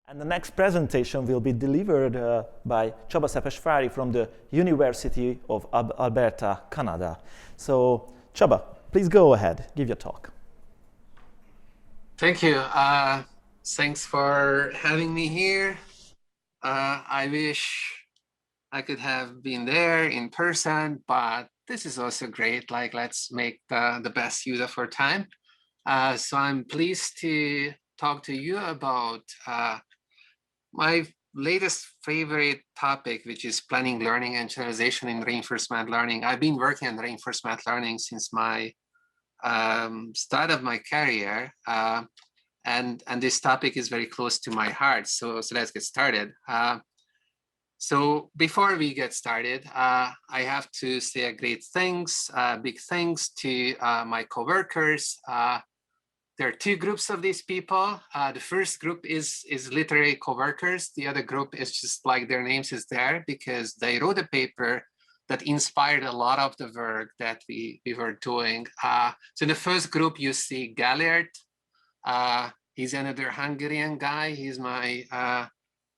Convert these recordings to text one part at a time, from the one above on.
And the next presentation will be delivered by CSABA SZEPESVÁri from the University of Alberta, Canada. So, Csaba, please go ahead, give your talk. Thank you. Thanks for having me here. I wish I could have been there in person, but this is also great. Like, let's make the best use of our time. So I'm pleased to talk to you about my latest favorite topic, which is planning, learning, and generalization in reinforcement learning. I've been working on reinforcement learning since my start of my career, and this topic is very close to my heart. So let's get started. So before we get started, I have to say big thanks to my coworkers. There are two groups of these people. The first group is literary coworkers. The other group is just like their names is there because they wrote a paper that inspired a lot of the work that we were doing. So in the first group, you see Gellert. He's another Hungarian guy. He's my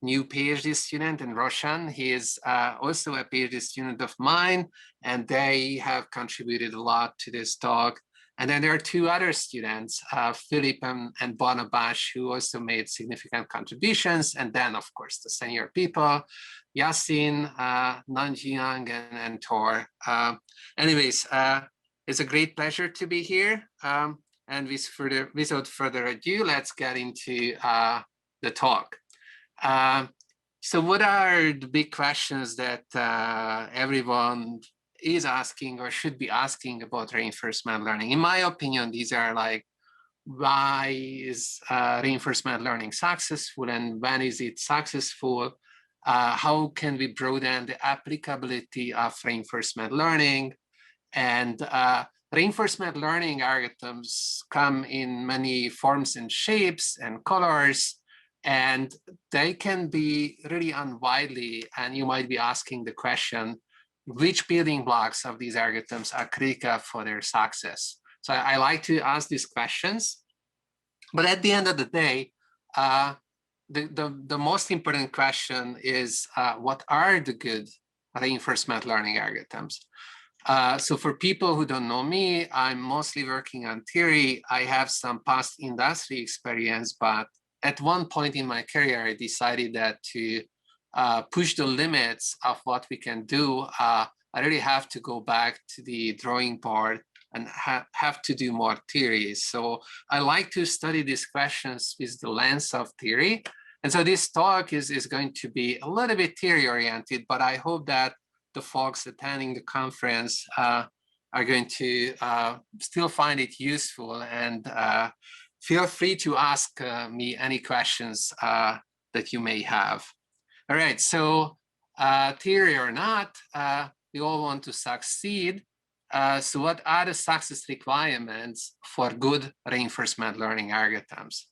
new PhD student, and Roshan. He is also a PhD student of mine, and they have contributed a lot to this talk. And then there are two other students, Philip and Barnabas, who also made significant contributions. And then, of course, the senior people, Yasin, Nanjiang, and Tor. Anyways, it's a great pleasure to be here. And without further ado, let's get into the talk. So what are the big questions that everyone is asking or should be asking about reinforcement learning? In my opinion, these are like, why is reinforcement learning successful and when is it successful? How can we broaden the applicability of reinforcement learning? And reinforcement learning algorithms come in many forms and shapes and colors, and they can be really unwidely. And you might be asking the question, which building blocks of these algorithms are critical for their success? So I like to ask these questions, but at the end of the day, the most important question is, what are the good reinforcement learning algorithms? So for people who don't know me, I'm mostly working on theory. I have some past industry experience, but at one point in my career, I decided that to push the limits of what we can do, I really have to go back to the drawing board and have to do more theories. So I like to study these questions with the lens of theory. And so this talk is going to be a little bit theory oriented, but I hope that the folks attending the conference are going to still find it useful, and feel free to ask me any questions that you may have. All right, so theory or not, we all want to succeed. So what are the success requirements for good reinforcement learning algorithms?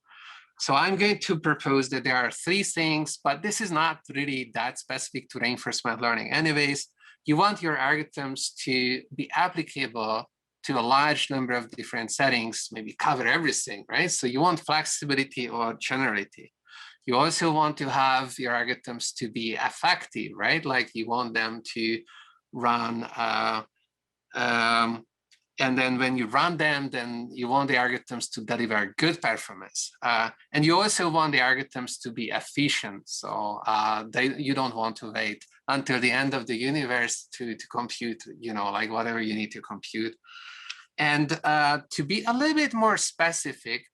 So I'm going to propose that there are three things, but this is not really that specific to reinforcement learning. Anyways, you want your algorithms to be applicable to a large number of different settings, maybe cover everything, right? So you want flexibility or generality. You also want to have your algorithms to be effective, right? Like you want them to run, and then when you run them, then you want the algorithms to deliver good performance. And you also want the algorithms to be efficient. So you don't want to wait until the end of the universe to compute, like whatever you need to compute. And to be a little bit more specific,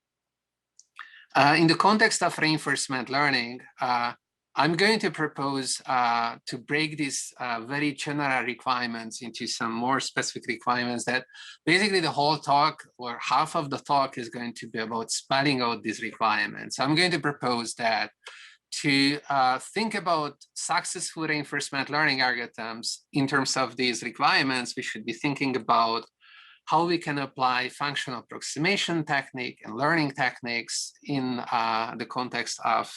in the context of reinforcement learning, I'm going to propose to break these very general requirements into some more specific requirements that basically the whole talk or half of the talk is going to be about spelling out these requirements. I'm going to propose that to think about successful reinforcement learning algorithms in terms of these requirements, we should be thinking about how we can apply functional approximation technique and learning techniques in the context of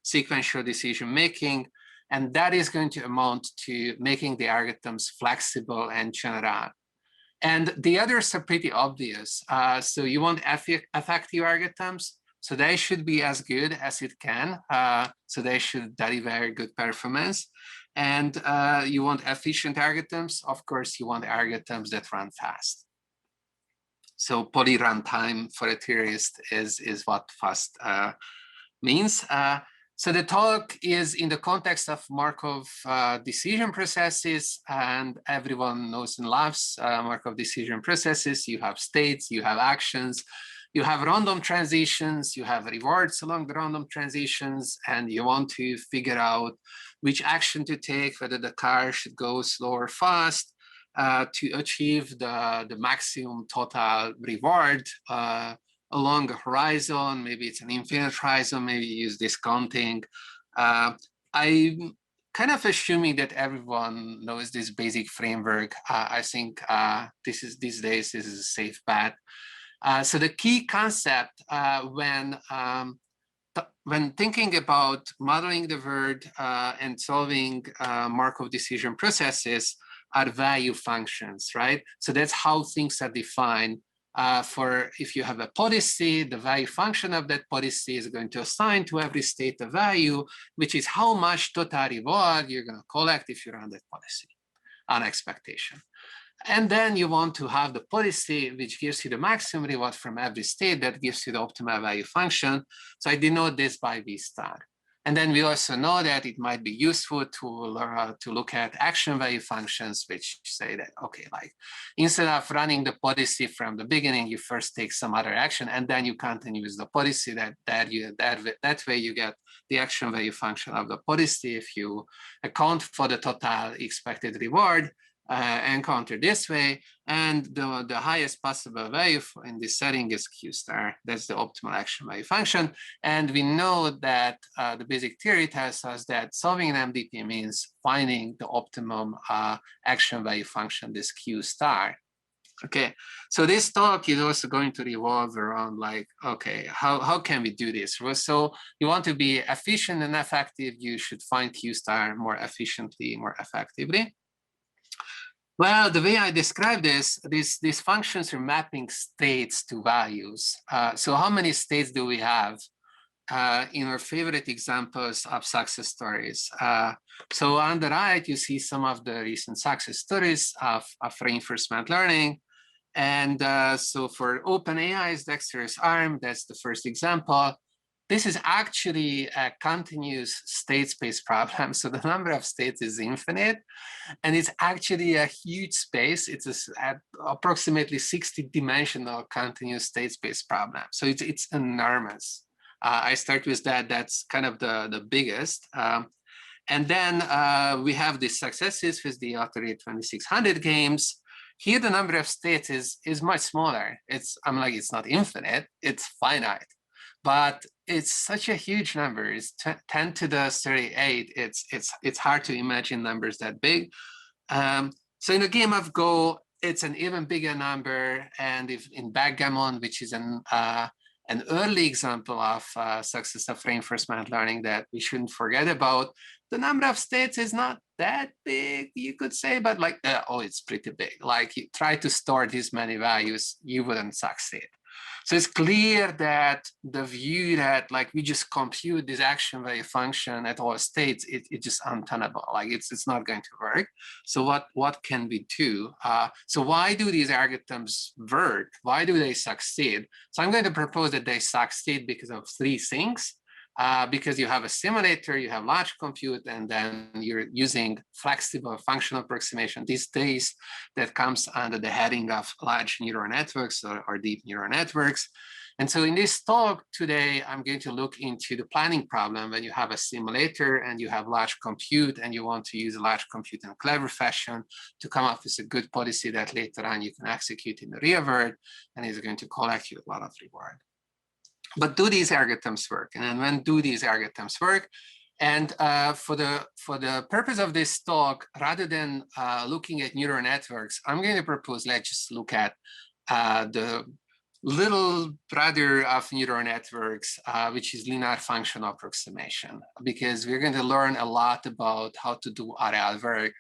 sequential decision making. And that is going to amount to making the algorithms flexible and general. And the others are pretty obvious. So you want effective algorithms. So they should be as good as it can. So they should deliver good performance. And you want efficient algorithms. Of course, you want algorithms that run fast. So poly runtime for a theorist is what fast means. So the talk is in the context of Markov decision processes, and everyone knows and loves Markov decision processes. You have states, you have actions, you have random transitions, you have rewards along the random transitions, and you want to figure out which action to take, whether the car should go slow or fast, to achieve the maximum total reward along a horizon. Maybe it's an infinite horizon, maybe you use discounting. I'm kind of assuming that everyone knows this basic framework. I think these days this is a safe bet. So the key concept when thinking about modeling the world and solving Markov decision processes are value functions, right? So that's how things are defined. For if you have a policy, the value function of that policy is going to assign to every state a value, which is how much total reward you're going to collect if you run that policy on expectation. And then you want to have the policy which gives you the maximum reward from every state that gives you the optimal value function. So I denote this by V star. And then we also know that it might be useful to look at action value functions, which say that, okay, like instead of running the policy from the beginning, you first take some other action and then you continue with the policy. That way you get the action value function of the policy if you account for the total expected reward. Encounter this way, and the highest possible value in this setting is Q star. That's the optimal action value function. And we know that the basic theory tells us that solving an MDP means finding the optimum action value function, this Q star. Okay, so this talk is also going to revolve around like, okay, how can we do this? So you want to be efficient and effective, you should find Q star more efficiently, more effectively. Well, the way I describe these functions are mapping states to values. So how many states do we have in our favorite examples of success stories? So on the right, you see some of the recent success stories of reinforcement learning. And so for OpenAI's dexterous arm, that's the first example. This is actually a continuous state space problem. So the number of states is infinite, and it's actually a huge space. It's approximately 60-dimensional continuous state space problem. So it's enormous. I start with that. That's kind of the biggest. And then we have the successes with the Atari 2600 games. Here, the number of states is much smaller. It's not infinite, it's finite. But it's such a huge number. It's 10 to the 38. It's hard to imagine numbers that big. So in a game of Go, it's an even bigger number. And if in backgammon, which is an early example of success of reinforcement learning that we shouldn't forget about, the number of states is not that big, you could say, but like, it's pretty big. Like you try to store this many values, you wouldn't succeed. So it's clear that the view that like we just compute this action value function at all states, it's just untenable. Like it's not going to work. So what can we do? So why do these algorithms work? Why do they succeed? So I'm going to propose that they succeed because of three things. Because you have a simulator, you have large compute, and then you're using flexible functional approximation these days that comes under the heading of large neural networks or deep neural networks. And so in this talk today, I'm going to look into the planning problem when you have a simulator and you have large compute and you want to use a large compute in a clever fashion to come up with a good policy that later on you can execute in the real world and is going to collect you a lot of reward. But do these algorithms work? And then when do these algorithms work? And for the purpose of this talk, rather than looking at neural networks, I'm going to propose let's just look at the little brother of neural networks, which is linear functional approximation, because we're going to learn a lot about how to do RL work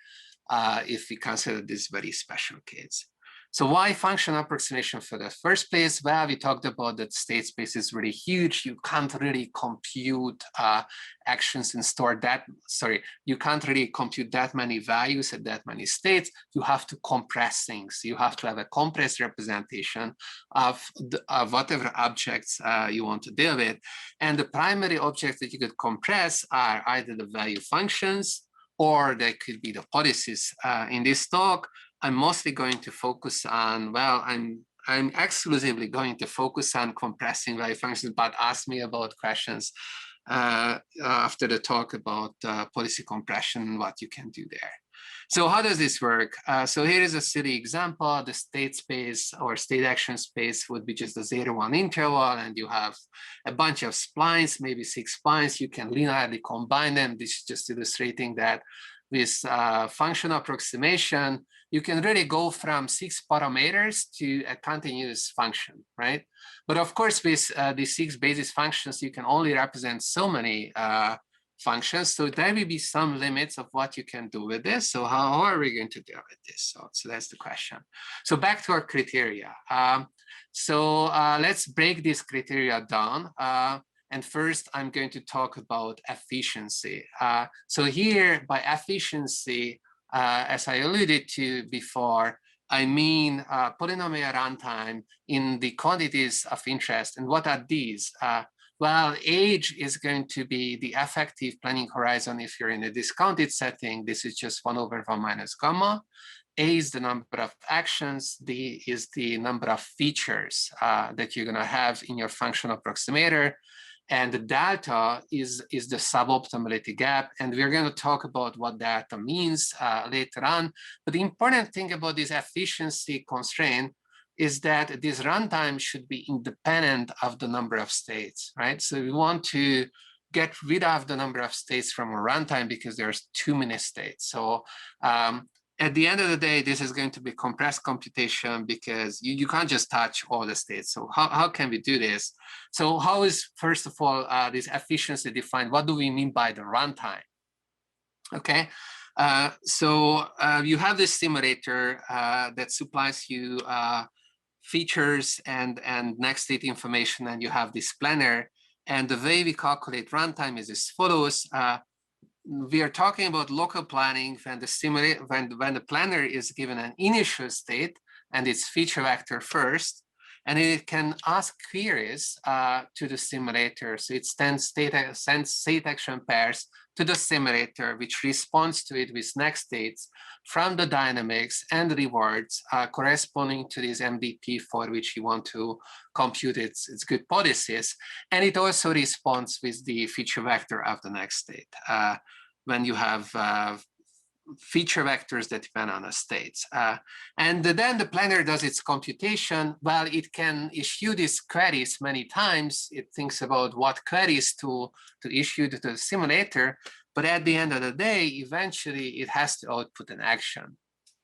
if we consider this very special case. So why function approximation for the first place? Well, we talked about that state space is really huge. You can't really compute actions and store that, you can't really compute that many values at that many states. You have to compress things. You have to have a compressed representation of whatever objects you want to deal with. And the primary objects that you could compress are either the value functions, or they could be the policies. In this talk, I'm mostly going to focus on, well, I'm exclusively going to focus on compressing value functions, but ask me about questions after the talk about policy compression and what you can do there. So how does this work? So here is a silly example. The state space or state action space would be just a 0-1 interval, and you have a bunch of splines, maybe 6 splines. You can linearly combine them. This is just illustrating that with function approximation, you can really go from 6 parameters to a continuous function, right? But of course, with these 6 basis functions, you can only represent so many functions. So there will be some limits of what you can do with this. So how are we going to deal with this? So that's the question. So back to our criteria. Let's break this criteria down. And first, I'm going to talk about efficiency. So here, by efficiency, as I alluded to before, I mean polynomial runtime in the quantities of interest. And what are these? Well, age is going to be the effective planning horizon if you're in a discounted setting. This is just 1/1 minus gamma. A is the number of actions. D is the number of features that you're going to have in your function approximator. And the delta is the suboptimality gap. And we're going to talk about what delta means later on. But the important thing about this efficiency constraint is that this runtime should be independent of the number of states, right? So we want to get rid of the number of states from a runtime because there's too many states. So at the end of the day, this is going to be compressed computation because you can't just touch all the states. So how can we do this? So how is, first of all, this efficiency defined? What do we mean by the runtime? Okay, you have this simulator that supplies you features and next state information, and you have this planner. And the way we calculate runtime is as follows. We are talking about local planning when the planner is given an initial state and its feature vector first, and it can ask queries to the simulator. So it sends state action pairs to the simulator, which responds to it with next states from the dynamics and rewards corresponding to this MDP for which you want to compute its good policies. And it also responds with the feature vector of the next state. When you have feature vectors that depend on the states. And then the planner does its computation. Well, it can issue these queries many times. It thinks about what queries to issue to the simulator. But at the end of the day, eventually it has to output an action.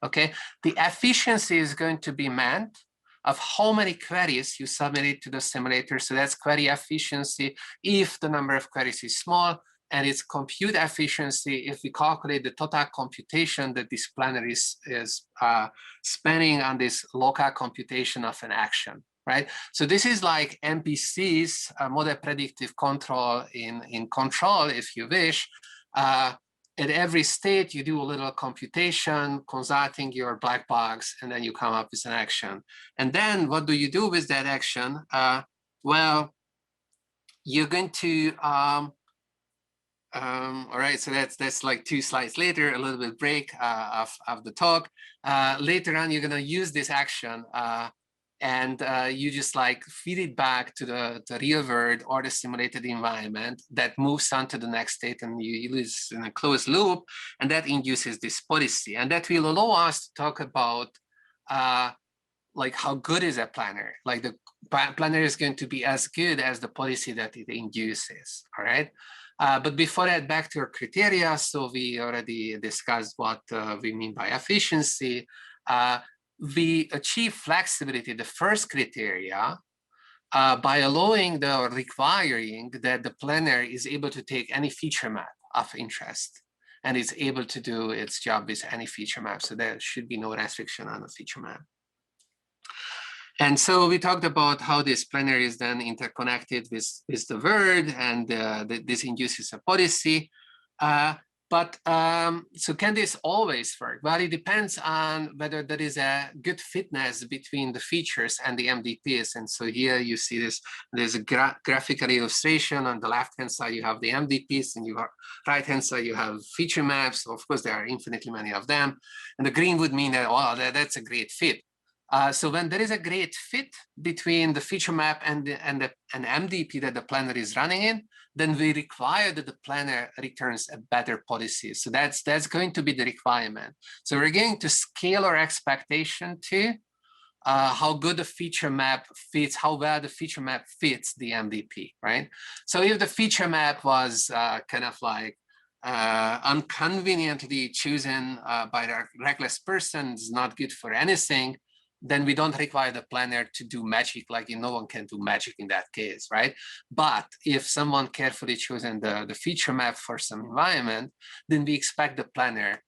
Okay, the efficiency is going to be meant of how many queries you submit to the simulator. So that's query efficiency if the number of queries is small, and its compute efficiency if we calculate the total computation that this planner is spending on this local computation of an action, right? So this is like MPCs, model predictive control in control, if you wish. At every state, you do a little computation, consulting your black box, and then you come up with an action. And then what do you do with that action? Well, you're going to, all right, so that's like 2 slides later, a little bit break of the talk. Later on, you're going to use this action and you just like feed it back to the real world or the simulated environment that moves on to the next state, and you use in a closed loop, and that induces this policy. And that will allow us to talk about like how good is a planner? Like the planner is going to be as good as the policy that it induces, all right? But before that, back to our criteria. So we already discussed what we mean by efficiency. We achieve flexibility, the first criteria, by allowing or requiring that the planner is able to take any feature map of interest and is able to do its job with any feature map. So there should be no restriction on the feature map. And so we talked about how this planner is then interconnected with the world, and this induces a policy. So can this always work? Well, it depends on whether there is a good fitness between the features and the MDPs. And so here you see this, there's a graphical illustration. On the left-hand side, you have the MDPs, and you have right-hand side, you have feature maps. So of course, there are infinitely many of them. And the green would mean that, oh, that's a great fit. So when there is a great fit between the feature map and an MDP that the planner is running in, then we require that the planner returns a better policy. So that's going to be the requirement. So we're going to scale our expectation to how good the feature map fits, how well the feature map fits the MDP, right? So if the feature map was kind of like inconveniently chosen by a reckless person, is not good for anything, then we don't require the planner to do magic, like no one can do magic in that case, right? But if someone carefully chosen the feature map for some environment, then we expect the planner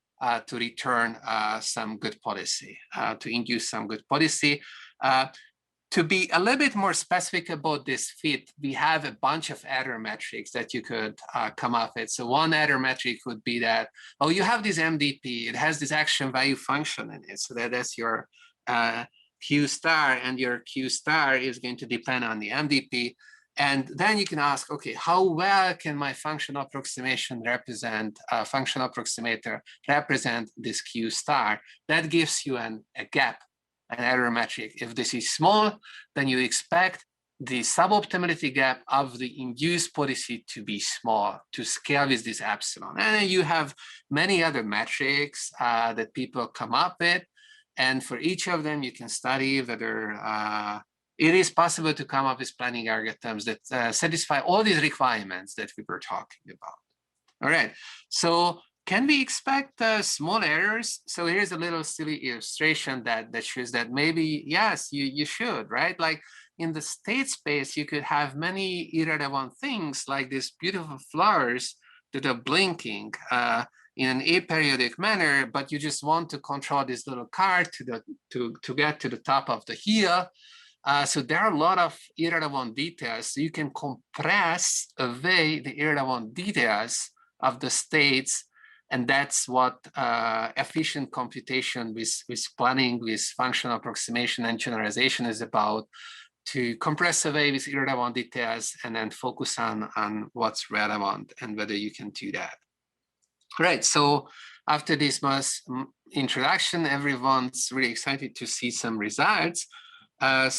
to return some good policy, to induce some good policy. To be a little bit more specific about this fit, we have a bunch of error metrics that you could come up with. So one error metric would be that, oh, you have this MDP, it has this action value function in it. So that's your Q star, and your Q star is going to depend on the MDP. And then you can ask, okay, how well can my functional approximation represent, functional approximator represent this Q star? That gives you a gap, an error metric. If this is small, then you expect the suboptimality gap of the induced policy to be small, to scale with this epsilon. And you have many other metrics that people come up with. And for each of them, you can study whether it is possible to come up with planning algorithms that satisfy all these requirements that we were talking about. All right, so can we expect small errors? So here's a little silly illustration that shows that maybe, yes, you should, right? Like in the state space, you could have many irrelevant things like these beautiful flowers that are blinking in an aperiodic manner, but you just want to control this little car to get to the top of the hill. So there are a lot of irrelevant details. So you can compress away the irrelevant details of the states, and that's what efficient computation with planning, with functional approximation and generalization is about, to compress away with irrelevant details and then focus on what's relevant and whether you can do that. Right, so after this introduction, everyone's really excited to see some results. I'm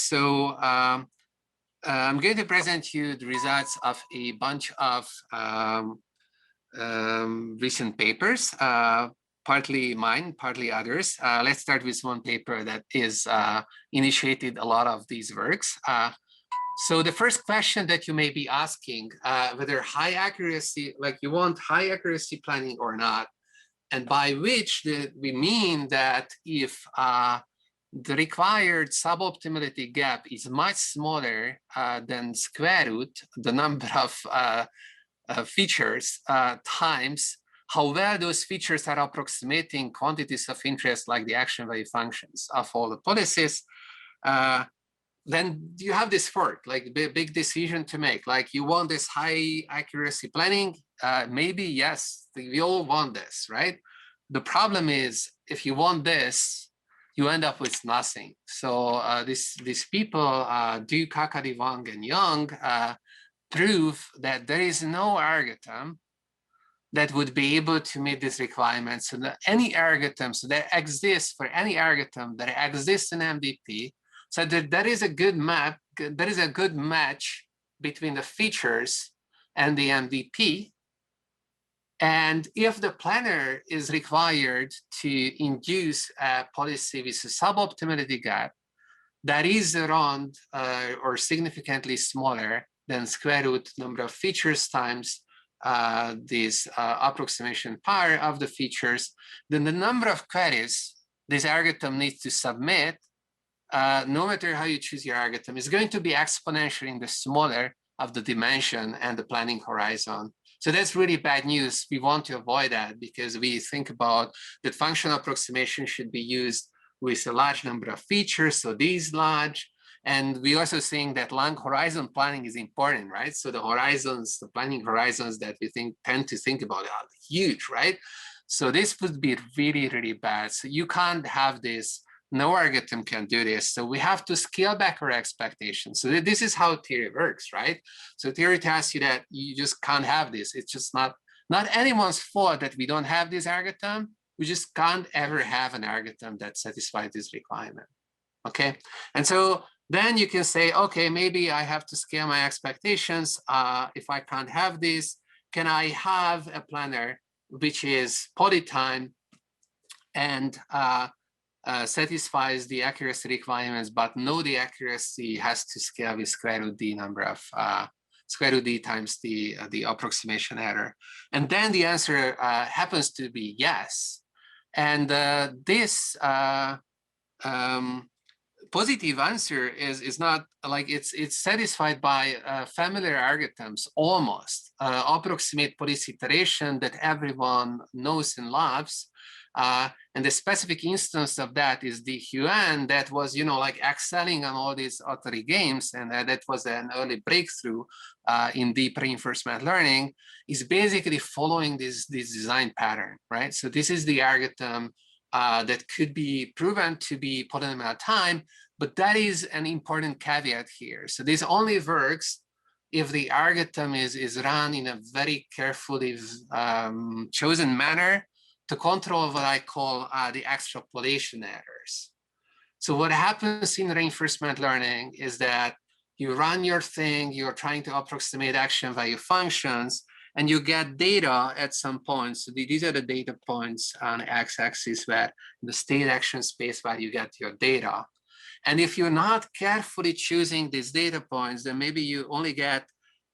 going to present you the results of a bunch of recent papers, partly mine, partly others. Let's start with one paper that is initiated a lot of these works. So the first question that you may be asking, whether high accuracy, like you want high accuracy planning or not, and by which we mean that if the required suboptimality gap is much smaller than square root, the number of features times how well those features are approximating quantities of interest like the action value functions of all the policies, then you have this work, like big decision to make. Like you want this high accuracy planning, maybe yes, we all want this, right? The problem is if you want this, you end up with nothing. So these people, Du, Kakari, Wang, and Young, prove that there is no algorithm that would be able to meet these requirements. So that any algorithm, so that exists for any algorithm that exists in MDP, so that there is a good map, there is a good match between the features and the MDP. And if the planner is required to induce a policy with a suboptimality gap that is around or significantly smaller than square root number of features times this approximation power of the features, then the number of queries this algorithm needs to submit, no matter how you choose your algorithm, is going to be exponentially the smaller of the dimension and the planning horizon. So that's really bad news. We want to avoid that because we think about that functional approximation should be used with a large number of features, so these large, And we also think that long horizon planning is important, right? So the horizons, the planning horizons that we tend to think about are huge, right? So this would be really, really bad. So you can't have this. No algorithm can do this. So we have to scale back our expectations. So this is how theory works, right? So theory tells you that you just can't have this. It's just not anyone's fault that we don't have this algorithm. We just can't ever have an algorithm that satisfies this requirement. Okay, and so then you can say, okay, maybe I have to scale my expectations. If I can't have this, can I have a planner which is polytime and satisfies the accuracy requirements, but no, the accuracy has to scale with square root d number of square root d times the approximation error. And then the answer happens to be yes. And this positive answer is not like it's satisfied by familiar algorithms almost. Approximate policy iteration that everyone knows and loves. And the specific instance of that is the DQN that was, like excelling on all these Atari games, and that was an early breakthrough in deep reinforcement learning, is basically following this design pattern, right? So this is the algorithm that could be proven to be polynomial time, but that is an important caveat here. So this only works if the algorithm is run in a very carefully chosen manner to control what I call the extrapolation errors. So what happens in reinforcement learning is that you run your thing, you're trying to approximate action value functions, and you get data at some points. So these are the data points on the x-axis where the state action space where you get your data. And if you're not carefully choosing these data points, then maybe you only get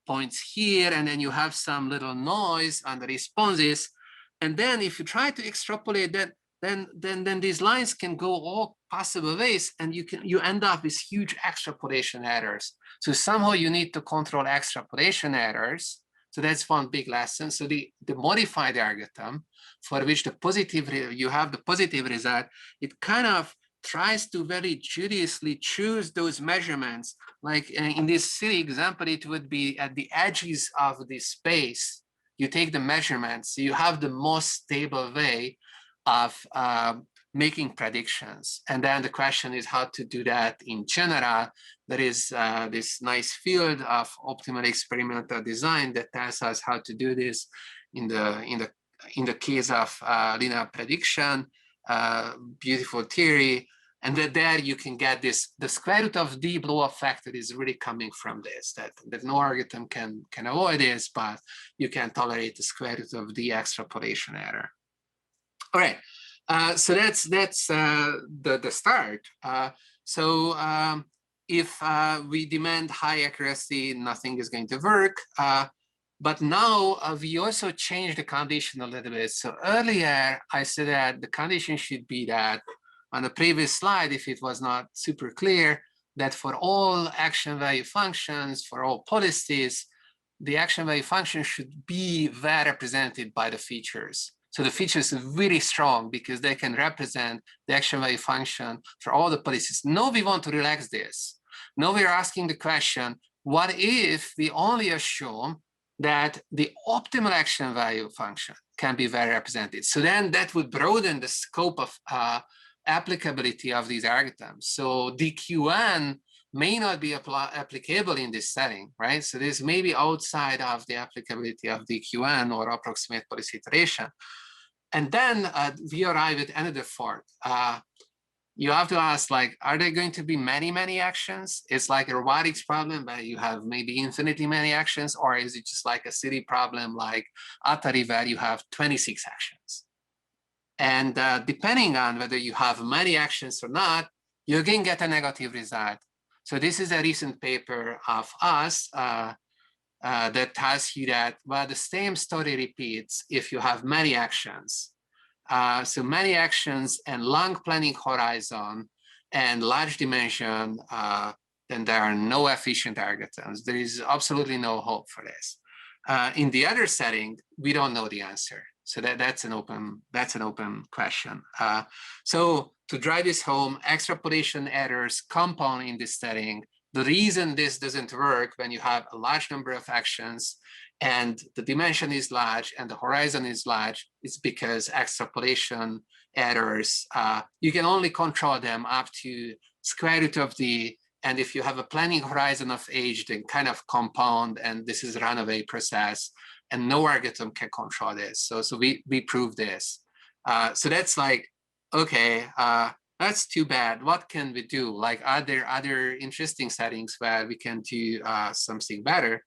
points here, and then you have some little noise on the responses. And then if you try to extrapolate that, then these lines can go all possible ways, and you end up with huge extrapolation errors. So somehow you need to control extrapolation errors. So that's one big lesson. So the modified algorithm for which you have the positive result, it kind of tries to very judiciously choose those measurements. Like in this silly example, it would be at the edges of the space. You take the measurements, so you have the most stable way of making predictions. And then the question is how to do that in general. There is this nice field of optimal experimental design that tells us how to do this in the case of linear prediction, beautiful theory. And that there you can get this, the square root of d blow-up factor is really coming from this, that no algorithm can avoid this, but you can tolerate the square root of the extrapolation error. All right, so that's the start. If we demand high accuracy, nothing is going to work. But now we also changed the condition a little bit. So earlier I said that the condition should be that on the previous slide, if it was not super clear, that for all action value functions, for all policies, the action value function should be well represented by the features. So the features are really strong because they can represent the action value function for all the policies. Now we want to relax this. Now we're asking the question, what if we only assume that the optimal action value function can be well represented? So then that would broaden the scope of applicability of these algorithms. So DQN may not be applicable in this setting, right? So this may be outside of the applicability of DQN or approximate policy iteration. And then we arrive at another fork. You have to ask, like, are there going to be many, many actions? It's like a robotics problem where you have maybe infinitely many actions, or is it just like a city problem like Atari where you have 26 actions? And depending on whether you have many actions or not, you again get a negative result. So this is a recent paper of us that tells you that, well, the same story repeats if you have many actions. So many actions and long planning horizon and large dimension, then there are no efficient algorithms. There is absolutely no hope for this. In the other setting, we don't know the answer. So that's an open question. So to drive this home, extrapolation errors compound in this setting. The reason this doesn't work when you have a large number of actions and the dimension is large and the horizon is large is because extrapolation errors, you can only control them up to square root of the, and if you have a planning horizon of age, then kind of compound, and this is a runaway process, and no algorithm can control this. So we prove this. So that's like, okay, that's too bad. What can we do? Like, are there other interesting settings where we can do something better?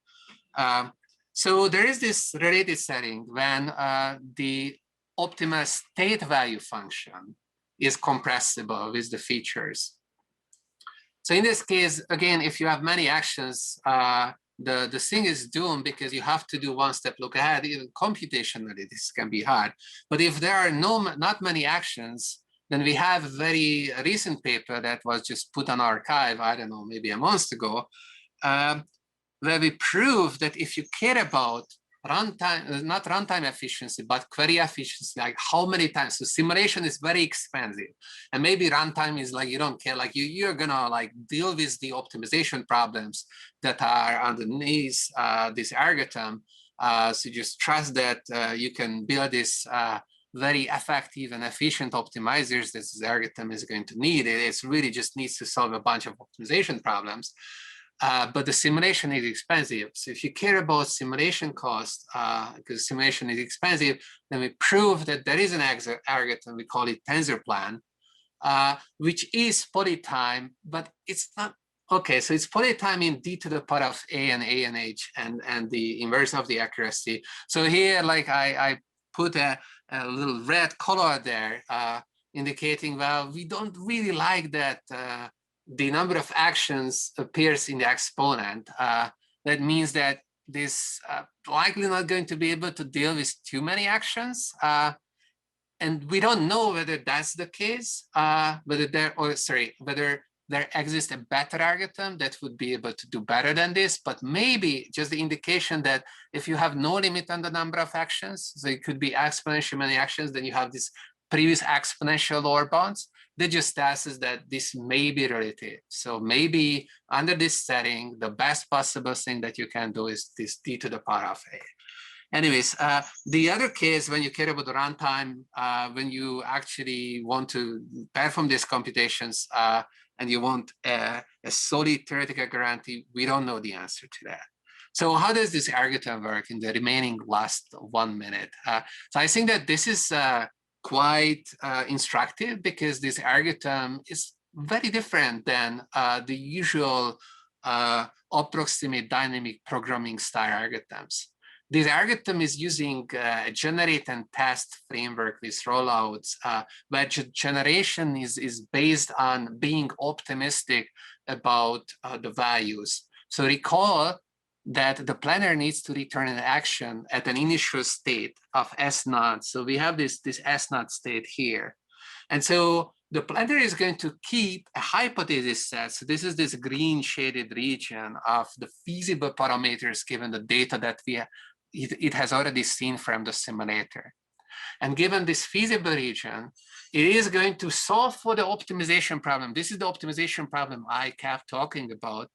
So there is this related setting when the optimal state value function is compressible with the features. So in this case, again, if you have many actions, the thing is doomed because you have to do one step look ahead. Even computationally, this can be hard. But if there are not many actions, then we have a very recent paper that was just put on archive, I don't know, maybe a month ago, where we prove that if you care about runtime, not runtime efficiency, but query efficiency, like how many times, so simulation is very expensive. And maybe runtime is like, you don't care, like you're gonna like deal with the optimization problems that are underneath this algorithm. So just trust that you can build this very effective and efficient optimizers that this algorithm is going to need. It really just needs to solve a bunch of optimization problems. But the simulation is expensive. So if you care about simulation cost, because simulation is expensive, then we prove that there is an algorithm, we call it Tensor Plan, which is polytime, but it's not, okay, so it's polytime in d to the power of a and h and the inverse of the accuracy. So here, like I put a little red color there, indicating, well, we don't really like that the number of actions appears in the exponent. That means that this likely not going to be able to deal with too many actions. And we don't know whether that's the case, whether there exists a better algorithm that would be able to do better than this, but maybe just the indication that if you have no limit on the number of actions, so it could be exponentially many actions, then you have this previous exponential lower bounds, that just tells us that this may be relative. So maybe under this setting, the best possible thing that you can do is this d to the power of a. Anyways, the other case when you care about the runtime, when you actually want to perform these computations and you want a solid theoretical guarantee, we don't know the answer to that. So how does this algorithm work in the remaining last 1 minute? So I think that this is quite instructive because this algorithm is very different than the usual approximate dynamic programming style algorithms. This algorithm is using a generate and test framework with rollouts, where generation is based on being optimistic about the values. So recall that the planner needs to return an action at an initial state of S naught. So we have this S naught state here. And so the planner is going to keep a hypothesis set. So this is this green shaded region of the feasible parameters given the data that it has already seen from the simulator. And given this feasible region, it is going to solve for the optimization problem. This is the optimization problem I kept talking about,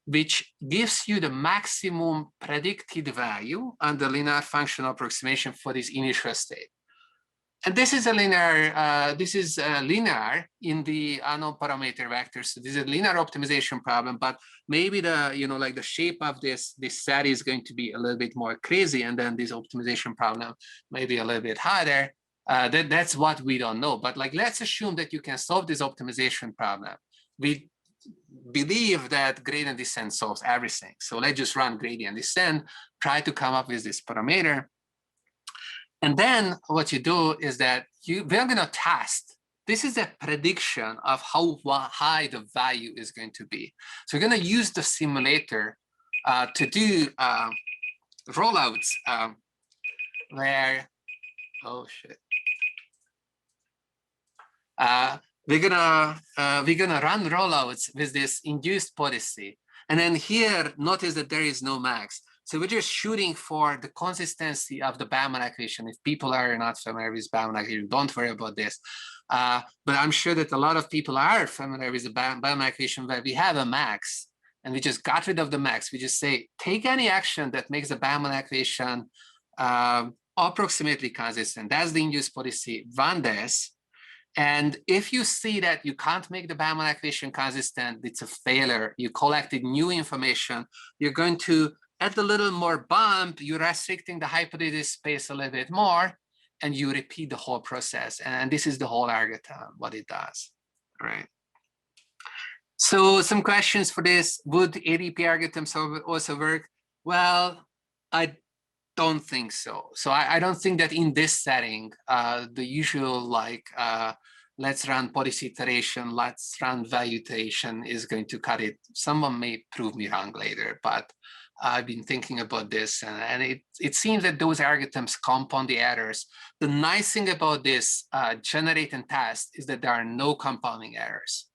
which gives you the maximum predicted value on the linear function approximation for this initial state. And this is a linear in the unknown parameter vector. So this is a linear optimization problem, but maybe the shape of this set is going to be a little bit more crazy, and then this optimization problem may be a little bit harder. That's what we don't know. But like, let's assume that you can solve this optimization problem. We believe that gradient descent solves everything. So let's just run gradient descent, try to come up with this parameter. And then what you do is that we're going to test. This is a prediction of how high the value is going to be. So we're going to use the simulator to do rollouts where, oh shit. We're gonna run rollouts with this induced policy. And then here, notice that there is no max. So we're just shooting for the consistency of the Bellman equation. If people are not familiar with Bellman equation, don't worry about this. But I'm sure that a lot of people are familiar with the Bellman equation, where we have a max and we just got rid of the max. We just say, take any action that makes the Bellman equation approximately consistent. That's the induced policy. Run this. And if you see that you can't make the Bellman equation consistent, it's a failure, you collected new information, you're going to add a little more bump, you're restricting the hypothesis space a little bit more, and you repeat the whole process. And this is the whole algorithm, what it does. All right. So some questions for this. Would ADP algorithms also work? Well, I don't think so. So I don't think that in this setting, the usual like, let's run policy iteration, let's run value iteration is going to cut it. Someone may prove me wrong later, but I've been thinking about this, and it seems that those algorithms compound the errors. The nice thing about this generate and test is that there are no compounding errors.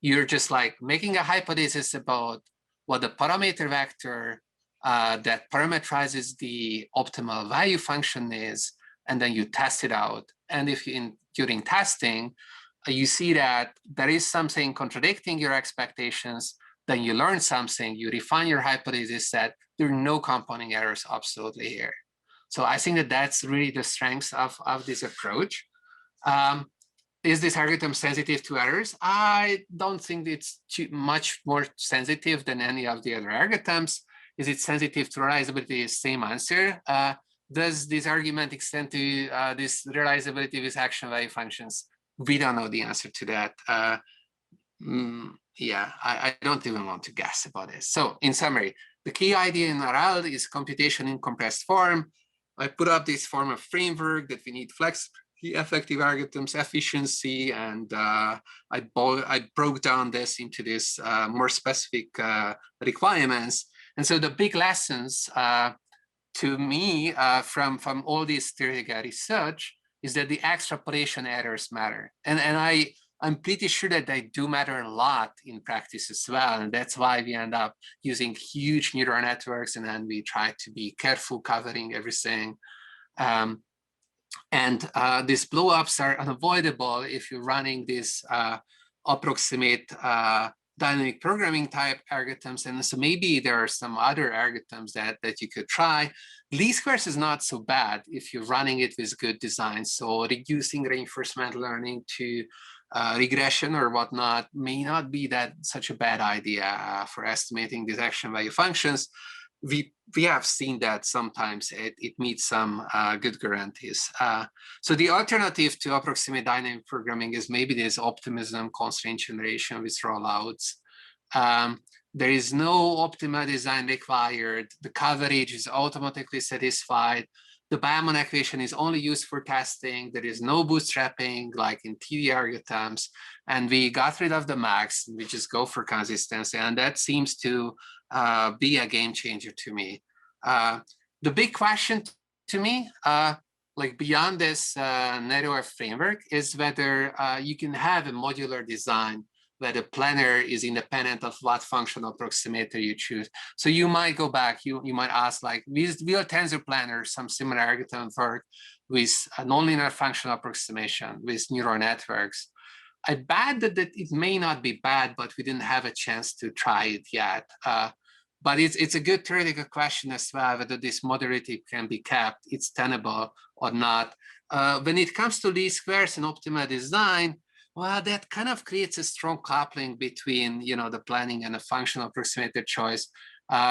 You're just like making a hypothesis about what the parameter vector that parameterizes the optimal value function is, and then you test it out. And if during testing, you see that there is something contradicting your expectations, then you learn something, you refine your hypothesis set, there are no compounding errors absolutely here. So I think that that's really the strength of this approach. Is this algorithm sensitive to errors? I don't think it's much more sensitive than any of the other algorithms. Is it sensitive to realizability? Same answer. Does this argument extend to this realizability with action value functions? We don't know the answer to that. Yeah, I don't even want to guess about this. So in summary, the key idea in RL is computation in compressed form. I put up this form of framework that we need flexibility, effective algorithms, efficiency, and I broke down this into this more specific requirements. And so the big lessons to me from all this theoretical research is that the extrapolation errors matter. And I'm pretty sure that they do matter a lot in practice as well. And that's why we end up using huge neural networks, and then we try to be careful covering everything. These blow-ups are unavoidable if you're running these approximate dynamic programming type algorithms. And so maybe there are some other algorithms that you could try. Least squares is not so bad if you're running it with good design. So reducing reinforcement learning to regression or whatnot may not be that such a bad idea for estimating these action value functions. We have seen that sometimes it meets some good guarantees. So the alternative to approximate dynamic programming is maybe this optimism constraint generation with rollouts. There is no optimal design required. The coverage is automatically satisfied. The Bellman equation is only used for testing. There is no bootstrapping like in TD algorithms. And we got rid of the max. We just go for consistency. And that seems to be a game changer to me. The big question to me, like beyond this narrower framework, is whether you can have a modular design where the planner is independent of what functional approximator you choose. So you might go back, you might ask, like, will tensor planner some similar algorithm work with a nonlinear functional approximation with neural networks? I bet that it may not be bad, but we didn't have a chance to try it yet. But it's a good theoretical question as well, whether this modularity can be kept, it's tenable or not. When it comes to least squares and optimal design, well, that kind of creates a strong coupling between, the planning and the functional approximator choice.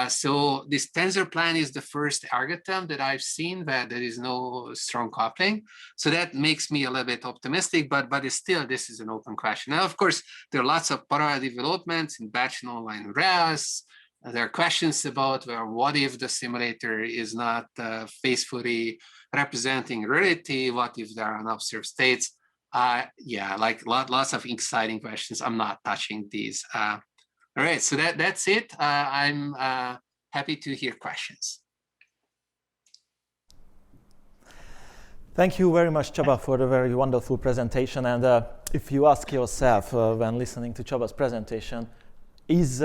So this tensor plan is the first algorithm that I've seen where there is no strong coupling. So that makes me a little bit optimistic, but still, this is an open question. Now, of course, there are lots of parallel developments in batch and online RAS. There are questions about, well, what if the simulator is not faithfully representing reality? What if there are unobserved states? Yeah, like lots of exciting questions. I'm not touching these. All right, so that's it. I'm happy to hear questions. Thank you very much, Csaba, for the very wonderful presentation. And if you ask yourself when listening to Csaba's presentation, is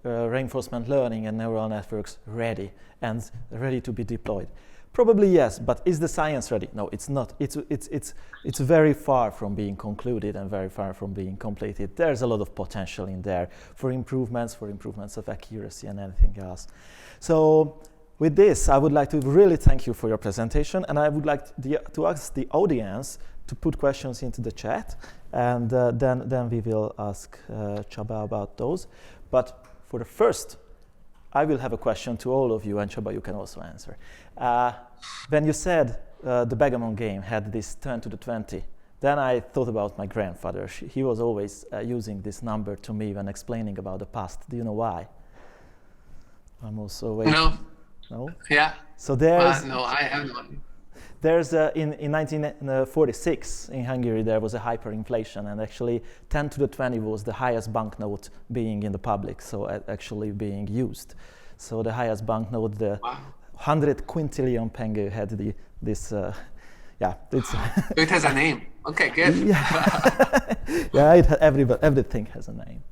reinforcement learning and neural networks ready and ready to be deployed? Probably yes, but is the science ready? No, it's not. It's very far from being concluded and very far from being completed. There's a lot of potential in there for improvements of accuracy and anything else. So with this, I would like to really thank you for your presentation, and I would like to ask the audience to put questions into the chat, and then we will ask Csaba about those. But for the first, I will have a question to all of you, and Csaba, you can also answer. When you said the Bagamon game had this 10 to the 20, then I thought about my grandfather. He was always using this number to me when explaining about the past. Do you know why? I'm also waiting. No? Yeah. So there's... no, I have not. There's in 1946 in Hungary there was a hyperinflation, and actually 10 to the 20 was the highest banknote being in the public, so actually being used. So the highest banknote, the 100 quintillion pengő had this. It has a name. Okay, good. Yeah, everything has a name.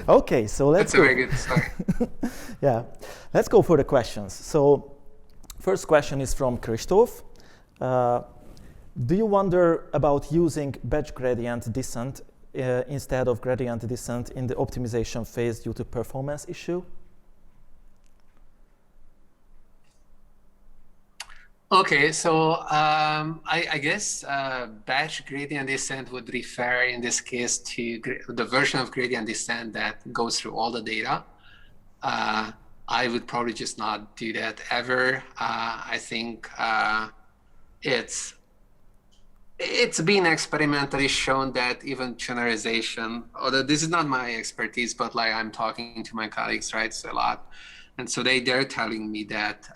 Okay, so let's. That's a very good story. Yeah, let's go for the questions. So, first question is from Christoph. Do you wonder about using batch gradient descent instead of gradient descent in the optimization phase due to performance issue? Okay, so I guess batch gradient descent would refer in this case to the version of gradient descent that goes through all the data. I would probably just not do that ever. I think it's been experimentally shown that even generalization, although this is not my expertise, but like I'm talking to my colleagues, right, so a lot, and so they're telling me that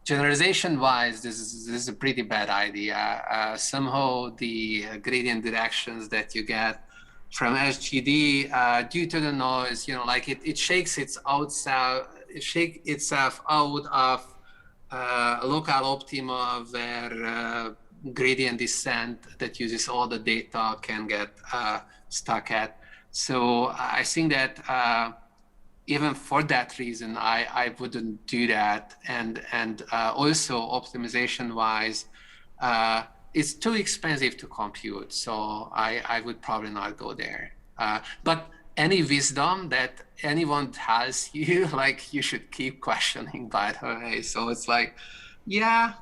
generalization wise, this is a pretty bad idea. Somehow the gradient directions that you get from SGD due to the noise, like it shakes itself out of local optima where gradient descent that uses all the data can get stuck at. So I think that even for that reason, I wouldn't do that. And also optimization wise, it's too expensive to compute. So I would probably not go there. But any wisdom that anyone tells you, like you should keep questioning, by the way. So it's like, yeah,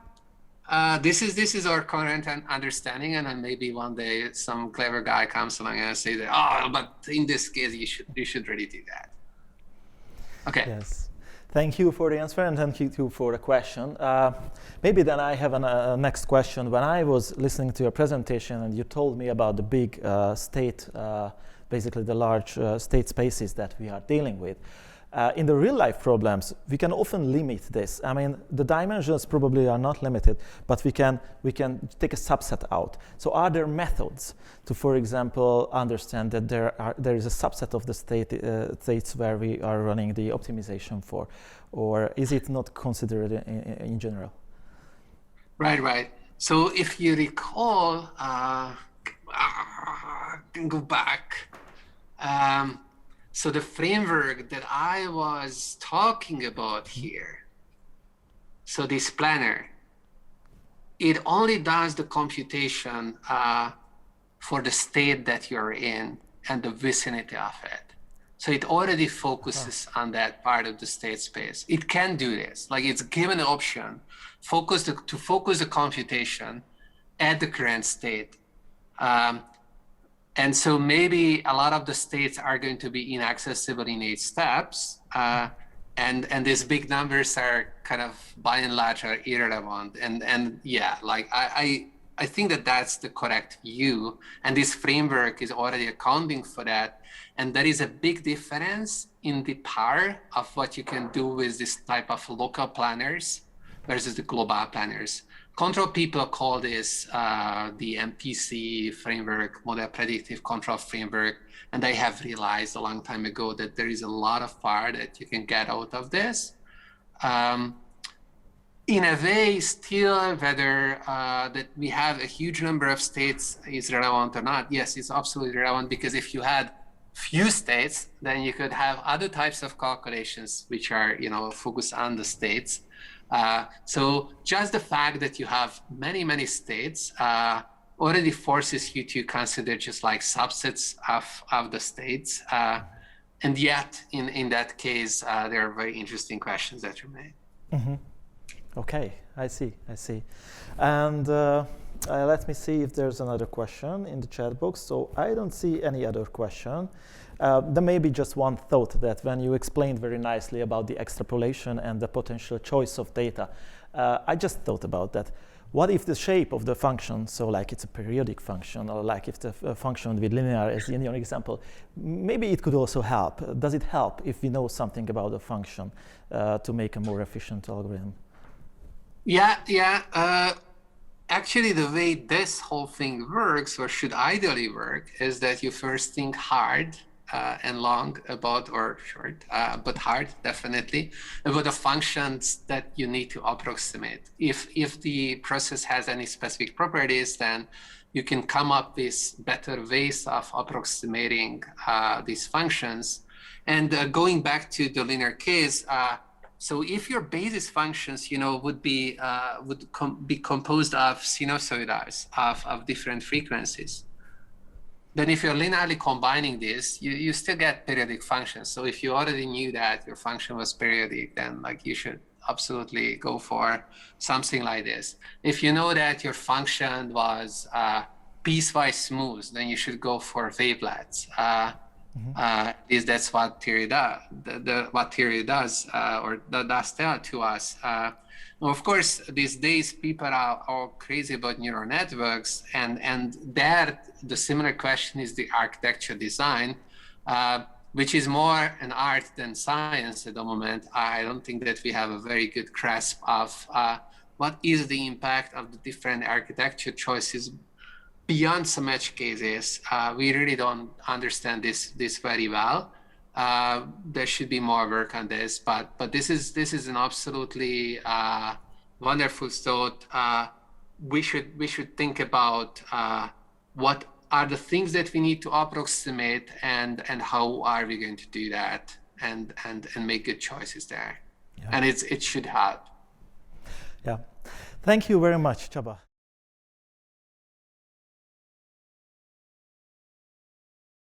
this is our current understanding, and then maybe one day some clever guy comes along and says that, oh, but in this case you should really do that. Okay. Yes. Thank you for the answer, and thank you too for the question. Maybe then I have a next question. When I was listening to your presentation and you told me about the big state, basically the large state spaces that we are dealing with, in the real life problems, we can often limit this. I mean, the dimensions probably are not limited, but we can take a subset out. So are there methods to, for example, understand that there is a subset of the states where we are running the optimization for, or is it not considered in general? Right. So if you recall, go back. So the framework that I was talking about here, so this planner, it only does the computation for the state that you're in and the vicinity of it. So it already focuses on that part of the state space. It can do this, like it's given an option, to focus the computation at the current state. And so maybe a lot of the states are going to be inaccessible in 8 steps. And these big numbers are kind of by and large are irrelevant. And yeah, like I think that that's the correct view. And this framework is already accounting for that. And there is a big difference in the power of what you can do with this type of local planners versus the global planners. Control people call this the MPC framework, model predictive control framework, and they have realized a long time ago that there is a lot of power that you can get out of this. In a way, still, whether that we have a huge number of states is relevant or not, yes, it's absolutely relevant, because if you had few states, then you could have other types of calculations which are, focused on the states. So just the fact that you have many states already forces you to consider just like subsets of the states. And yet, in that case, there are very interesting questions that you made. Mm-hmm. Okay, I see. And let me see if there's another question in the chat box. So I don't see any other question. There may be just one thought that when you explained very nicely about the extrapolation and the potential choice of data, I just thought about that. What if the shape of the function, so like it's a periodic function, or like if the function with linear as in your example, maybe it could also help. Does it help if we know something about the function to make a more efficient algorithm? Yeah. Actually, the way this whole thing works, or should ideally work, is that you first think hard and long about, or short, but hard definitely, about the functions that you need to approximate. If the process has any specific properties, then you can come up with better ways of approximating these functions. And going back to the linear case, so if your basis functions, would be composed of sinusoids of different frequencies, then if you're linearly combining this, you still get periodic functions. So if you already knew that your function was periodic, then like you should absolutely go for something like this. If you know that your function was piecewise smooth, then you should go for wavelets. That's what theory does. What theory does, or does tell to us. Of course, these days people are all crazy about neural networks, and there the similar question is the architecture design, which is more an art than science at the moment. I don't think that we have a very good grasp of what is the impact of the different architecture choices beyond some edge cases. We really don't understand this very well. There should be more work on this, but this is an absolutely wonderful thought. We should think about what are the things that we need to approximate, and how are we going to do that, and make good choices there. Yeah. And it should help. Yeah, thank you very much, Csaba.